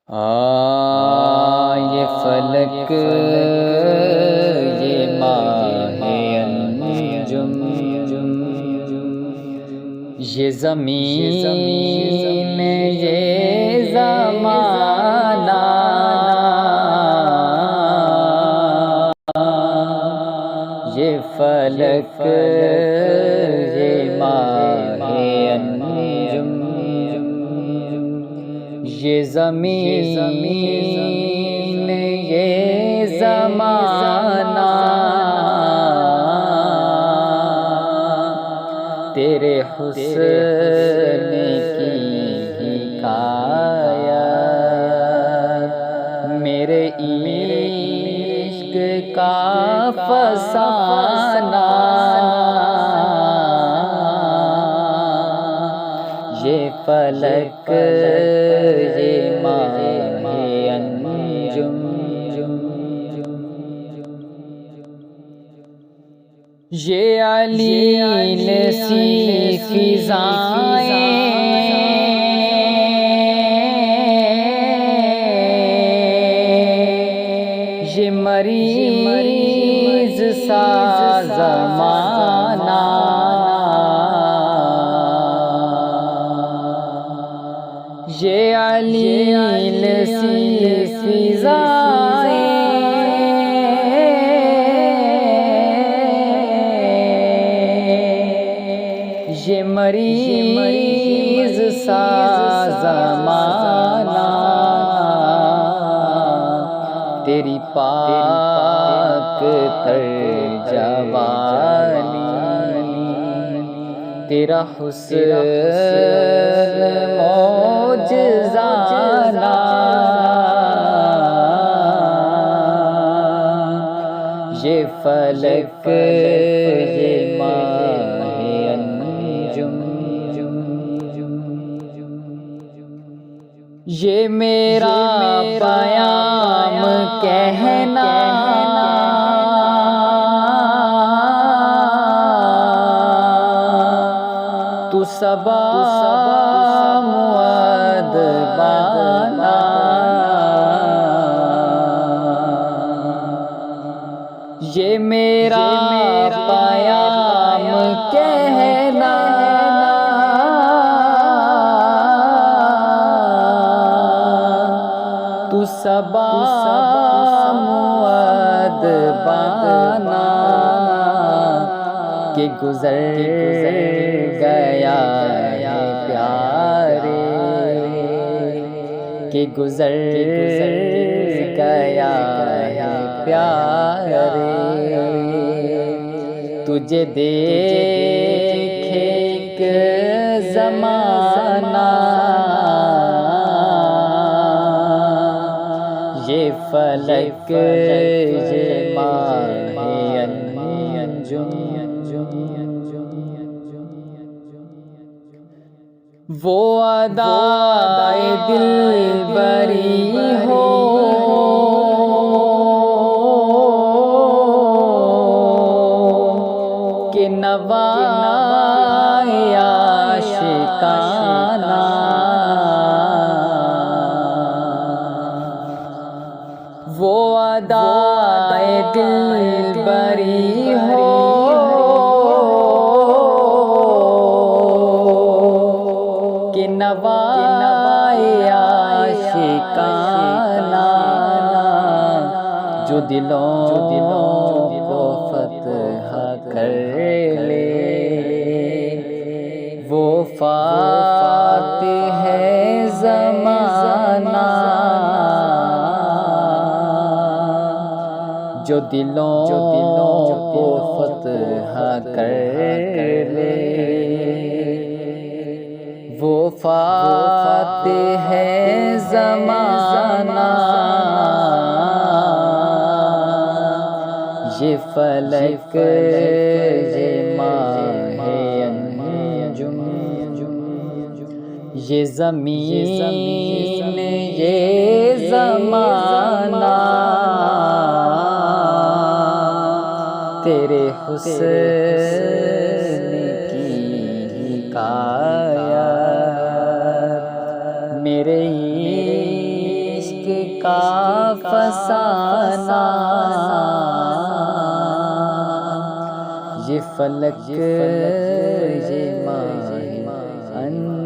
یہ فلک یہ ماہ انجم یہ زمین یہ زمانہ یہ فلک یہ ماہ انجم یہ زمین یہ زمانہ تیرے حسن کی حکایت میرے عشق کا فسانہ یہ فلک یہ ماہ انجم یہ علیل سی فضائیں یہ مریض سا زمانہ یہ علیل سی فضائیں یہ مریض سا زمانہ تیری پاک تر جوانی تیرا حسن معجزانہ یہ فلک یہ ماہ انجم یہ میرا پیام کہنا تو صبا مؤدبانہ یہ میرا پیام کہنا تو صبا مؤدبانہ کہ گزر گیا ہے پیارے کہ گزر گیا ہے پیارے تجھے دیکھے ایک زمانہ یہ فلک یہ ماہ انجم وہ ادائے دل بری ہو کہ نوائے عاشقانہ وہ ادائے دل بری ہو کہ نوائے عاشقانہ جو دلوں کو فتح کر لے وہ فاتح ہے زمانہ جو دلوں کو فتح کر لے وہ فاتح ہے زمانہ یہ فلک یہ ماہ انجم یہ زمین یہ زمانہ تیرے حسن کی حکایت میرے کا فسانہ، یہ فلک یہ ماہ انجم